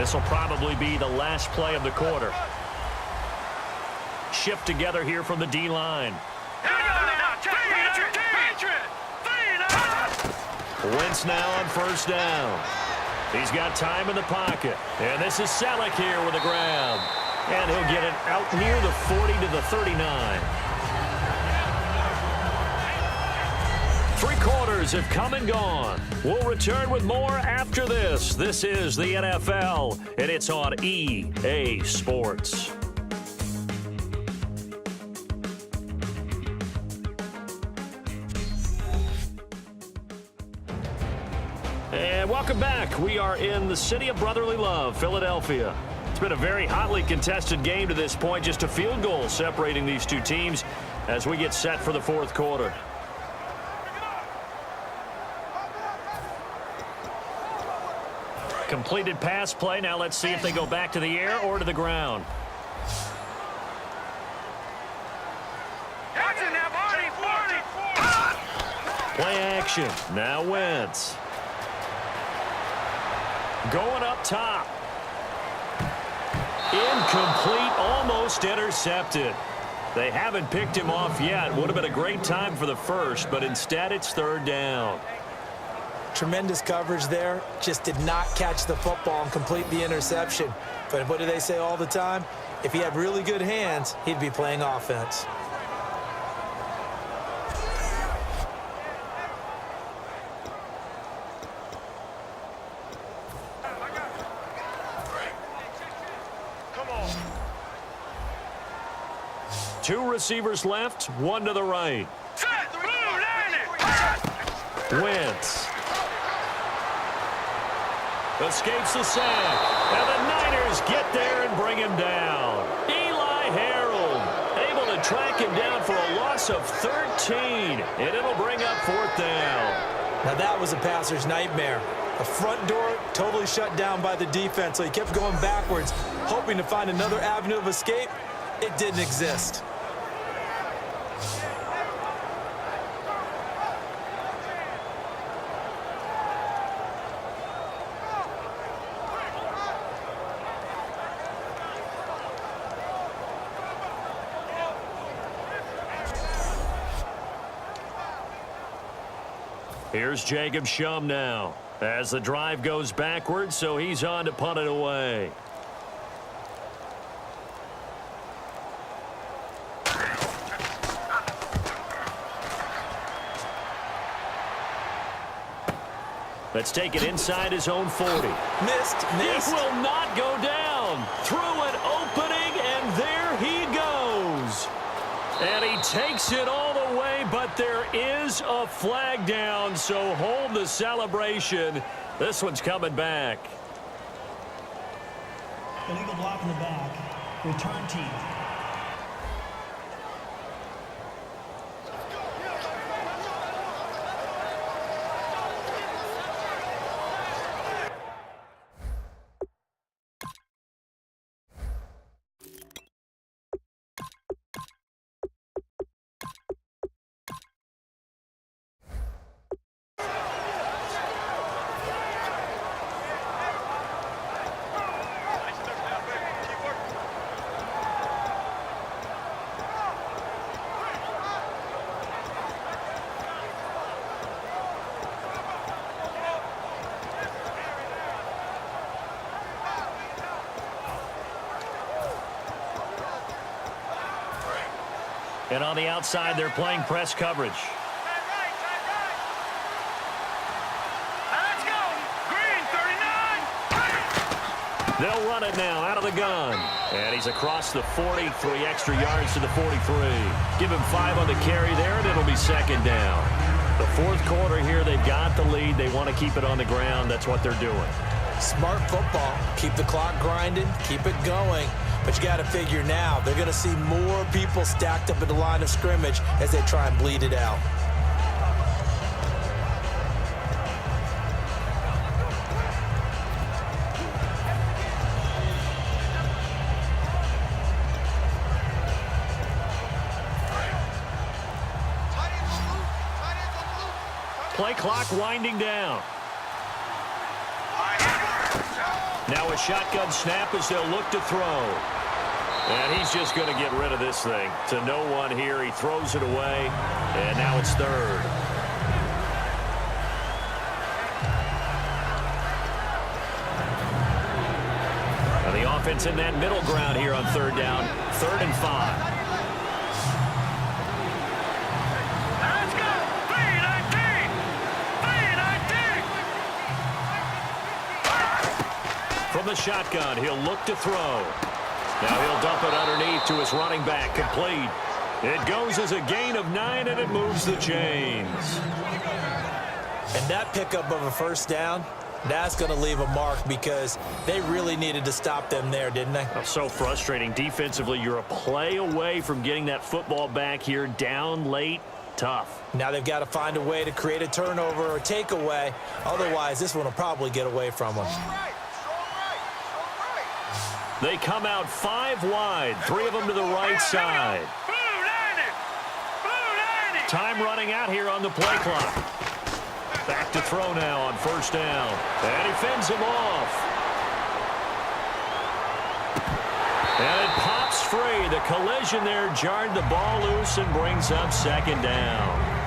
This will probably be the last play of the quarter. Shift together here from the D-line. Wentz now on first down. He's got time in the pocket. And this is Selleck here with the ground. And he'll get it out near the 40 to the 39. 3 quarters have come and gone. We'll return with more after this. This is the NFL, and it's on EA Sports. And welcome back. We are in the city of brotherly love, Philadelphia. It's been a very hotly contested game to this point. Just a field goal separating these two teams as we get set for the fourth quarter. Completed pass play. Now let's see if they go back to the air or to the ground. Play action. Now Wentz. Going up top. Incomplete, almost intercepted. They haven't picked him off yet. Would have been a great time for the first, but instead it's third down. Tremendous coverage there. Just did not catch the football and complete the interception. But what do they say all the time? If he had really good hands, he'd be playing offense. Two receivers left, one to the right. Wentz. Escapes the sack. And the Niners get there and bring him down. Eli Harold able to track him down for a loss of 13. And it'll bring up fourth down. Now that was a passer's nightmare. The front door totally shut down by the defense, so he kept going backwards, hoping to find another avenue of escape. It didn't exist. Here's Jacob Shum now as the drive goes backwards, so he's on to punt it away. Let's take it inside his own 40. Missed. It will not go down. Through an opening, and there he goes. And he takes it all the way, but there is a flag down, so hold the celebration. This one's coming back. Illegal block in the back. Return team. And on the outside, they're playing press coverage. Let's go. Green, 39. They'll run it now out of the gun. And he's across the 40, 3 extra yards to the 43. Give him 5 on the carry there, and it'll be second down. The fourth quarter here, they've got the lead. They want to keep it on the ground. That's what they're doing. Smart football. Keep the clock grinding. Keep it going. But you got to figure now, they're going to see more people stacked up at the line of scrimmage as they try and bleed it out. Play clock winding down. Now a shotgun snap as they'll look to throw. And he's just going to get rid of this thing. To no one here. He throws it away. And now it's third. Now the offense in that middle ground here on third down. 3rd and 5. From the shotgun, he'll look to throw. Now he'll dump it underneath to his running back. Complete. It goes as a gain of 9, and it moves the chains. And that pickup of a first down, that's going to leave a mark because they really needed to stop them there, didn't they? Oh, so frustrating. Defensively, you're a play away from getting that football back here. Down late. Tough. Now they've got to find a way to create a turnover or takeaway. Otherwise, this one will probably get away from them. They come out 5 wide, 3 of them to the right side. Time running out here on the play clock. Back to throw now on first down. And he fends him off. And it pops free. The collision there jarred the ball loose and brings up 2nd down.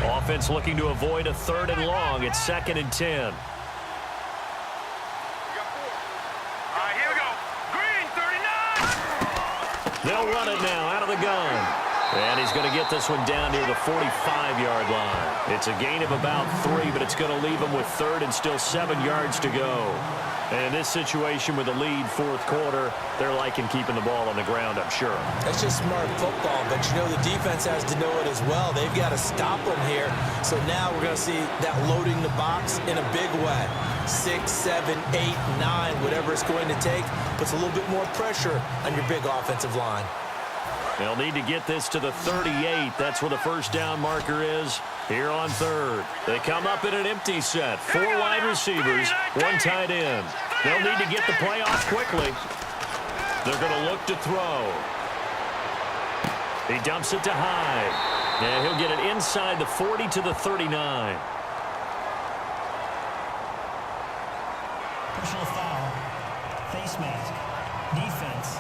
Offense looking to avoid a 3rd and long. It's 2nd and 10. All right, here we go. Green, 39. They'll run it now out of the gun. And he's going to get this one down near the 45-yard line. It's a gain of about 3, but it's going to leave him with 3rd and still 7 yards to go. And in this situation with a lead 4th quarter, they're liking keeping the ball on the ground, I'm sure. That's just smart football, but you know the defense has to know it as well. They've got to stop them here. So now we're going to see that loading the box in a big way. 6, 7, 8, 9, whatever it's going to take, puts a little bit more pressure on your big offensive line. They'll need to get this to the 38. That's where the first down marker is here on 3rd. They come up in an empty set. 4 wide receivers, 1 tight end. They'll need to get the play off quickly. They're going to look to throw. He dumps it to Hyde. And he'll get it inside the 40 to the 39. Personal foul. Face mask. Defense.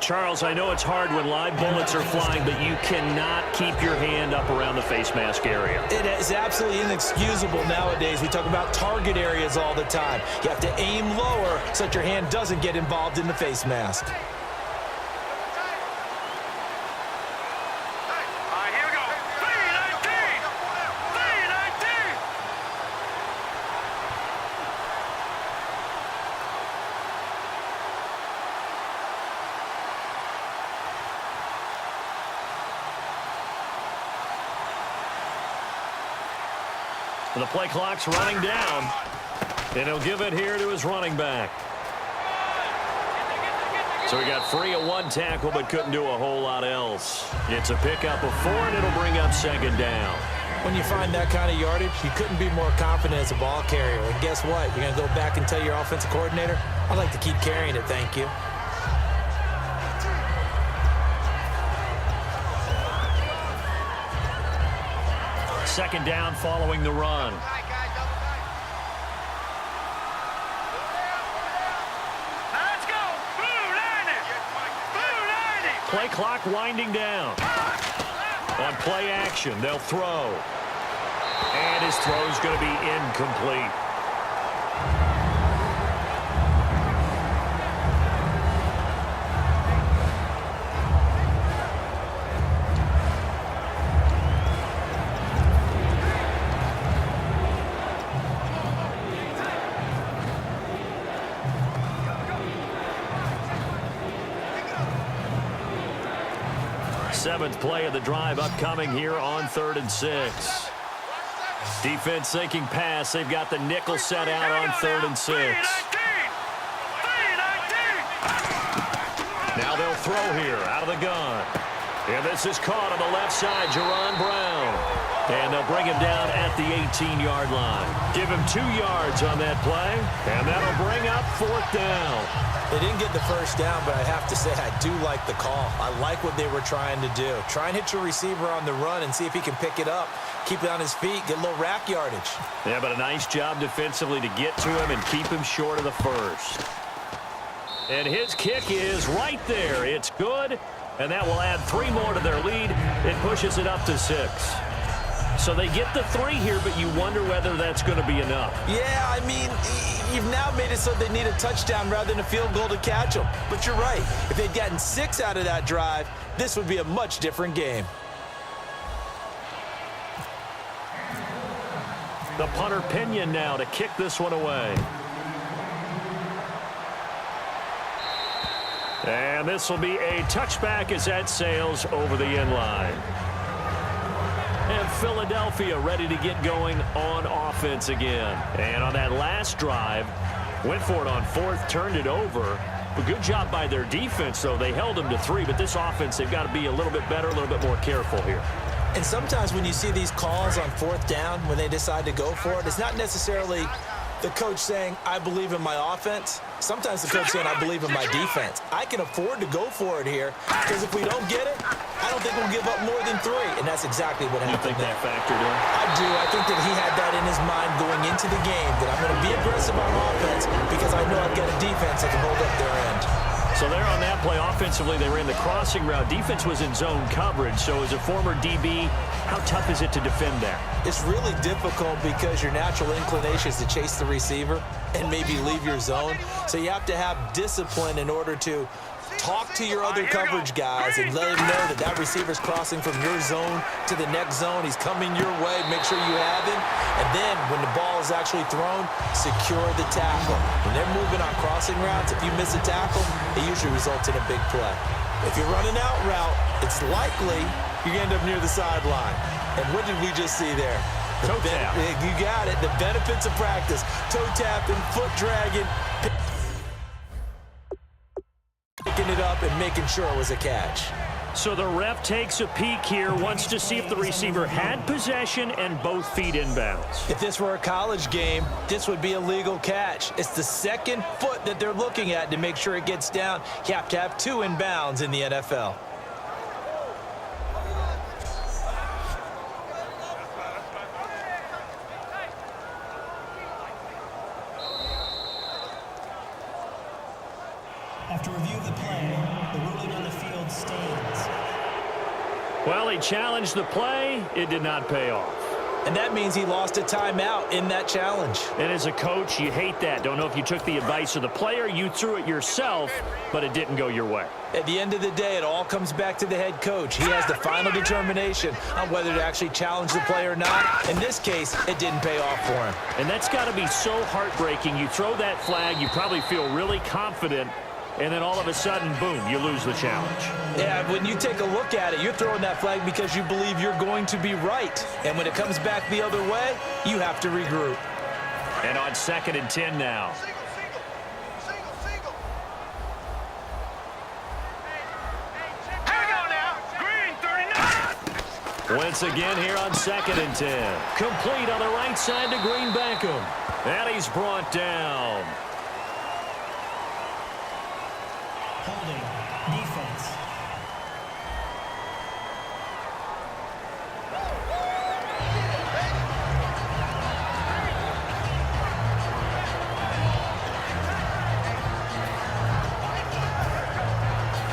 Charles, I know it's hard when live bullets are flying, but you cannot keep your hand up around the face mask area. It is absolutely inexcusable nowadays. We talk about target areas all the time. You have to aim lower so that your hand doesn't get involved in the face mask. The play clock's running down, and he'll give it here to his running back. So he got free of 1 tackle, but couldn't do a whole lot else. It's a pickup of 4, and it'll bring up 2nd down. When you find that kind of yardage, you couldn't be more confident as a ball carrier. And guess what? You're going to go back and tell your offensive coordinator, I'd like to keep carrying it, thank you. Second down following the run. Let's go. Blue 90. Blue 90. Play clock winding down. On play action, they'll throw. And his throw's going to be incomplete. Seventh play of the drive upcoming here on 3rd and 6. Defense sinking pass. They've got the nickel set out on 3rd and 6. Now they'll throw here out of the gun. And this is caught on the left side, Jerron Brown. And they'll bring him down at the 18-yard line. Give him 2 yards on that play, and that'll bring up 4th down. They didn't get the first down, but I have to say I do like the call. I like what they were trying to do. Try and hit your receiver on the run and see if he can pick it up. Keep it on his feet, get a little rack yardage. Yeah, but a nice job defensively to get to him and keep him short of the first. And his kick is right there. It's good, and that will add 3 more to their lead. It pushes it up to 6. So they get the 3 here, but you wonder whether that's going to be enough. Yeah, I mean, you've now made it so they need a touchdown rather than a field goal to catch them. But you're right. If they'd gotten 6 out of that drive, this would be a much different game. The punter Pinion now to kick this one away. And this will be a touchback as that sails over the end line. And Philadelphia ready to get going on offense again. And on that last drive, went for it on 4th, turned it over. A good job by their defense, though. They held them to 3, but this offense, they've got to be a little bit better, a little bit more careful here. And sometimes when you see these calls on 4th down, when they decide to go for it, it's not necessarily the coach saying, I believe in my offense. Sometimes the coach saying, I believe in my defense. I can afford to go for it here because if we don't get it, I don't think we'll give up more than 3. And that's exactly what happened. You think that factored in? I do. I think that he had that in his mind going into the game, that I'm going to be aggressive on offense because I know I've got a defense that can hold up their end. So there on that play, offensively, they ran the crossing route. Defense was in zone coverage. So as a former DB, how tough is it to defend that? It's really difficult because your natural inclination is to chase the receiver and maybe leave your zone. So you have to have discipline in order to talk to your other coverage guys and let them know that that receiver's crossing from your zone to the next zone. He's coming your way. Make sure you have him. And then when the ball is actually thrown, secure the tackle. When they're moving on crossing routes, if you miss a tackle, it usually results in a big play. If you're running out route, it's likely you end up near the sideline. And what did we just see there? Toe tap. You got it. The benefits of practice. Toe tapping, foot dragging, picking it up and making sure it was a catch. So the ref takes a peek here, wants to see if the receiver had possession and both feet inbounds. If this were a college game, this would be a legal catch. It's the second foot that they're looking at to make sure it gets down. You have to have 2 inbounds in the NFL. After review of the play, the ruling on the field stands. Well, he challenged the play. It did not pay off. And that means he lost a timeout in that challenge. And as a coach, you hate that. Don't know if you took the advice of the player, you threw it yourself, but it didn't go your way. At the end of the day, it all comes back to the head coach. He has the final determination on whether to actually challenge the play or not. In this case, it didn't pay off for him. And that's got to be so heartbreaking. You throw that flag, you probably feel really confident, and then all of a sudden, boom, you lose the challenge. Yeah, when you take a look at it, you're throwing that flag because you believe you're going to be right. And when it comes back the other way, you have to regroup. And on 2nd and 10 now. Here we go now. Green 39. Once again here on 2nd and 10. Complete on the right side to Green Beckham. And he's brought down. Holding. Defense.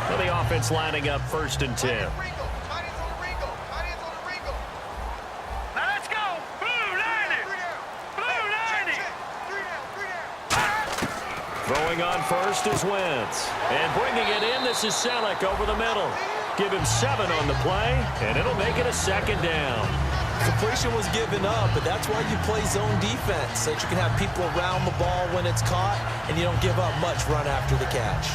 Well, the offense lining up 1st and 10. Now let's go. Blue 90. Blue 90. Throwing on first is Wentz. And bringing it in, this is Selleck over the middle. Give him 7 on the play, and it'll make it a 2nd down. Completion was given up, but that's why you play zone defense, so that you can have people around the ball when it's caught, and you don't give up much run after the catch.